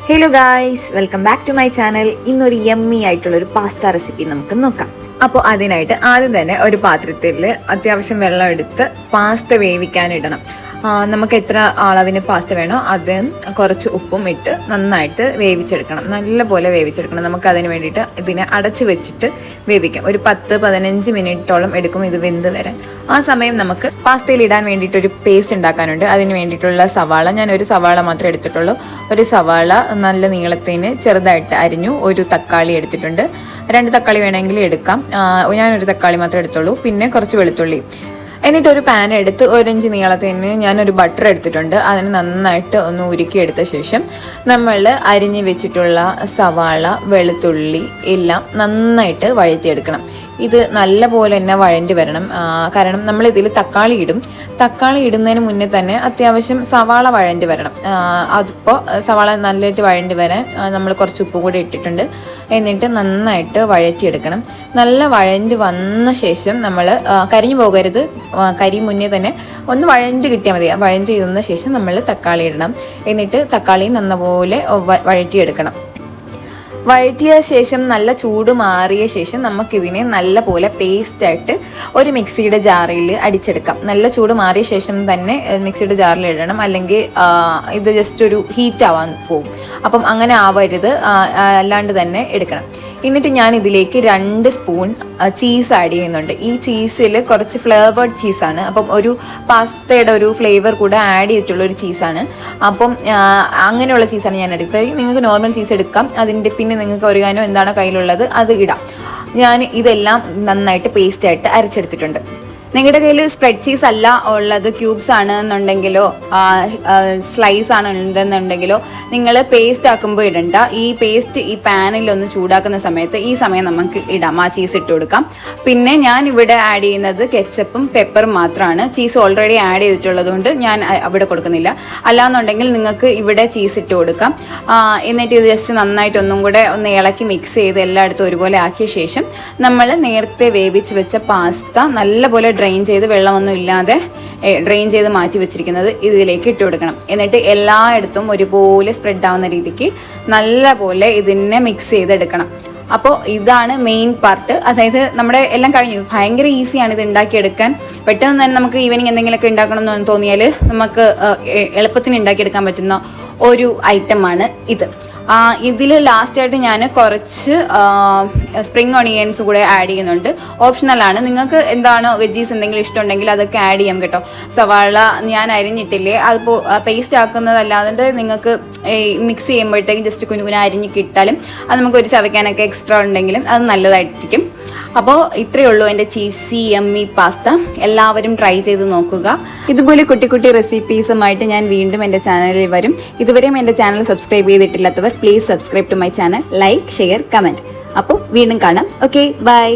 Hello guys, welcome back to my channel. ഇന്നൊരു yummy ആയിട്ടുള്ളൊരു pasta recipe നമുക്ക് നോക്കാം. അപ്പോൾ അതിനായിട്ട് ആദ്യം തന്നെ ഒരു പാത്രത്തിൽ അത്യാവശ്യം വെള്ളം എടുത്ത് പാസ്ത വേവിക്കാനിടണം. നമുക്ക് എത്ര അളവിന് പാസ്ത വേണോ അത് കുറച്ച് ഉപ്പും ഇട്ട് നന്നായിട്ട് വേവിച്ചെടുക്കണം. നല്ലപോലെ വേവിച്ചെടുക്കണം. നമുക്ക് അതിന് വേണ്ടിയിട്ട് ഇതിനെ അടച്ച് വെച്ചിട്ട് വേവിക്കാം. ഒരു 10-15 മിനിറ്റോളം എടുക്കും ഇത് വെന്ത് വരാൻ. ആ സമയം നമുക്ക് പാസ്തയിൽ ഇടാൻ വേണ്ടിയിട്ടൊരു പേസ്റ്റ് ഉണ്ടാക്കാനുണ്ട്. അതിന് വേണ്ടിയിട്ടുള്ള സവാള, ഞാൻ ഒരു സവാള മാത്രമേ എടുത്തിട്ടുള്ളൂ. ഒരു സവാള നല്ല നീളത്തിന് ചെറുതായിട്ട് അരിഞ്ഞു. ഒരു തക്കാളി എടുത്തിട്ടുണ്ട്. 2 തക്കാളി വേണമെങ്കിൽ എടുക്കാം. ഞാനൊരു തക്കാളി മാത്രമേ എടുത്തുള്ളൂ. പിന്നെ കുറച്ച് വെളുത്തുള്ളി. എന്നിട്ട് ഒരു പാൻ എടുത്ത് 1 ഇഞ്ച് നീളത്തിന് ഞാനൊരു ബട്ടർ എടുത്തിട്ടുണ്ട്. അതിന് നന്നായിട്ട് ഒന്ന് ഉരുക്കിയെടുത്ത ശേഷം നമ്മൾ അരിഞ്ഞ് വെച്ചിട്ടുള്ള സവാള, വെളുത്തുള്ളി എല്ലാം നന്നായിട്ട് വഴറ്റിയെടുക്കണം. ഇത് നല്ല പോലെ തന്നെ വഴണ്ടി വരണം. കാരണം നമ്മളിതിൽ തക്കാളി ഇടും. തക്കാളി ഇടുന്നതിന് മുന്നേ തന്നെ അത്യാവശ്യം സവാള വഴണ്ടി വരണം. അതിപ്പോൾ സവാള നല്ലതായിട്ട് വഴണ്ടി വരാൻ നമ്മൾ കുറച്ച് ഉപ്പ് കൂടി ഇട്ടിട്ടുണ്ട്. എന്നിട്ട് നന്നായിട്ട് വഴറ്റിയെടുക്കണം. നല്ല വഴണ്ടി വന്ന ശേഷം നമ്മൾ കരിഞ്ഞു പോകരുത്. കരി മുന്നേ തന്നെ ഒന്ന് വഴണ്ടി കിട്ടിയാൽ മതി. വഴണ്ടി ഇരുന്ന ശേഷം നമ്മൾ തക്കാളി ഇടണം. എന്നിട്ട് തക്കാളി നല്ലപോലെ വഴറ്റിയെടുക്കണം. വഴറ്റിയ ശേഷം നല്ല ചൂട് മാറിയ ശേഷം നമുക്കിതിനെ നല്ല പോലെ പേസ്റ്റായിട്ട് ഒരു മിക്സിയുടെ ജാറിൽ അടിച്ചെടുക്കാം. നല്ല ചൂട് മാറിയ ശേഷം തന്നെ മിക്സിയുടെ ജാറിൽ ഇടണം, അല്ലെങ്കിൽ ഇത് ജസ്റ്റ് ഒരു ഹീറ്റ് ആവാൻ പോകും. അപ്പം അങ്ങനെ ആവരുത്, അല്ലാണ്ട് തന്നെ എടുക്കണം. എന്നിട്ട് ഞാൻ ഇതിലേക്ക് 2 സ്പൂൺ ചീസ് ആഡ് ചെയ്യുന്നുണ്ട്. ഈ ചീസിൽ കുറച്ച് ഫ്ലേവേർഡ് ചീസാണ്. അപ്പം ഒരു പാസ്തയുടെ ഒരു ഫ്ലേവർ കൂടെ ആഡ് ചെയ്തിട്ടുള്ള ഒരു ചീസാണ്. അപ്പം അങ്ങനെയുള്ള ചീസാണ് ഞാൻ എടുത്തത്. നിങ്ങൾക്ക് നോർമൽ ചീസ് എടുക്കാം. അതിൻ്റെ പിന്നെ നിങ്ങൾക്ക് ഒറിഗാനോ എന്താണോ കയ്യിലുള്ളത് അത് ഇടാം. ഞാൻ ഇതെല്ലാം നന്നായിട്ട് പേസ്റ്റായിട്ട് അരച്ചെടുത്തിട്ടുണ്ട്. നിങ്ങളുടെ കയ്യിൽ സ്പ്രെഡ് ചീസ് അല്ല ഉള്ളത്, ക്യൂബ്സ് ആണ് എന്നുണ്ടെങ്കിലോ സ്ലൈസ് ആണ് ഉണ്ടെന്നുണ്ടെങ്കിലോ നിങ്ങൾ പേസ്റ്റ് ആക്കുമ്പോൾ ഇടണ്ട. ഈ പേസ്റ്റ് ഈ പാനിലൊന്ന് ചൂടാക്കുന്ന സമയത്ത് ഈ സമയം നമുക്ക് ഇടാം. ആ ചീസ് ഇട്ട് കൊടുക്കാം. പിന്നെ ഞാൻ ഇവിടെ ആഡ് ചെയ്യുന്നത് കെച്ചപ്പും പെപ്പറും മാത്രമാണ്. ചീസ് ഓൾറെഡി ആഡ് ചെയ്തിട്ടുള്ളത് കൊണ്ട് ഞാൻ അവിടെ കൊടുക്കുന്നില്ല. അല്ലാന്നുണ്ടെങ്കിൽ നിങ്ങൾക്ക് ഇവിടെ ചീസ് ഇട്ട് കൊടുക്കാം. എന്നിട്ട് ഇത് ജസ്റ്റ് നന്നായിട്ട് ഒന്നും കൂടെ ഒന്ന് ഇളക്കി മിക്സ് ചെയ്ത് എല്ലായിടത്തും ഒരുപോലെ ആക്കിയ ശേഷം നമ്മൾ നേരത്തെ വേവിച്ച് വെച്ച പാസ്ത നല്ലപോലെ ഡ്രെയിൻ ചെയ്ത് വെള്ളമൊന്നും ഇല്ലാതെ ഡ്രെയിൻ ചെയ്ത് മാറ്റി വെച്ചിരിക്കുന്നത് ഇതിലേക്ക് ഇട്ട് കൊടുക്കണം. എന്നിട്ട് എല്ലായിടത്തും ഒരുപോലെ സ്പ്രെഡ് ആവുന്ന രീതിക്ക് നല്ല ഇതിനെ മിക്സ് ചെയ്തെടുക്കണം. അപ്പോൾ ഇതാണ് മെയിൻ പാർട്ട്. അതായത് നമ്മുടെ എല്ലാം കഴിഞ്ഞു. ഭയങ്കര ഈസിയാണ് ഇത് ഉണ്ടാക്കിയെടുക്കാൻ. പെട്ടെന്ന് തന്നെ നമുക്ക് ഈവനിങ് എന്തെങ്കിലുമൊക്കെ ഉണ്ടാക്കണം എന്ന് തോന്നിയാൽ നമുക്ക് എളുപ്പത്തിന് ഉണ്ടാക്കിയെടുക്കാൻ പറ്റുന്ന ഒരു ഐറ്റമാണ് ഇത്. ഇതിൽ ലാസ്റ്റായിട്ട് ഞാൻ കുറച്ച് സ്പ്രിംഗ് ഒണിയൻസ് കൂടെ ആഡ് ചെയ്യുന്നുണ്ട്. ഓപ്ഷണലാണ്. നിങ്ങൾക്ക് എന്താണോ വെജീസ് എന്തെങ്കിലും ഇഷ്ടമുണ്ടെങ്കിൽ അതൊക്കെ ആഡ് ചെയ്യാം കേട്ടോ. സവാള ഞാൻ അരിഞ്ഞിട്ടില്ലേ, അതിപ്പോൾ പേസ്റ്റ് ആക്കുന്നതല്ലാതെ നിങ്ങൾക്ക് മിക്സ് ചെയ്യുമ്പോഴത്തേക്കും ജസ്റ്റ് കുനുകുന അരിഞ്ഞ് കിട്ടാലും അത് നമുക്കൊരു ചവയ്ക്കാനൊക്കെ എക്സ്ട്രാ ഉണ്ടെങ്കിലും അത് നല്ലതായിരിക്കും. അപ്പോൾ ഇത്രയേ ഉള്ളൂ എൻ്റെ ചീസി യമ്മി പാസ്ത. എല്ലാവരും ട്രൈ ചെയ്ത് നോക്കുക. ഇതുപോലെ കുട്ടി കുട്ടി റെസിപ്പീസുമായിട്ട് ഞാൻ വീണ്ടും എൻ്റെ ചാനലിൽ വരും. ഇതുവരെയും എൻ്റെ ചാനൽ സബ്സ്ക്രൈബ് ചെയ്തിട്ടില്ലാത്തവർ please subscribe to my channel. Like, share, comment. അപ്പോൾ വീണ്ടും കാണാം. Okay, by.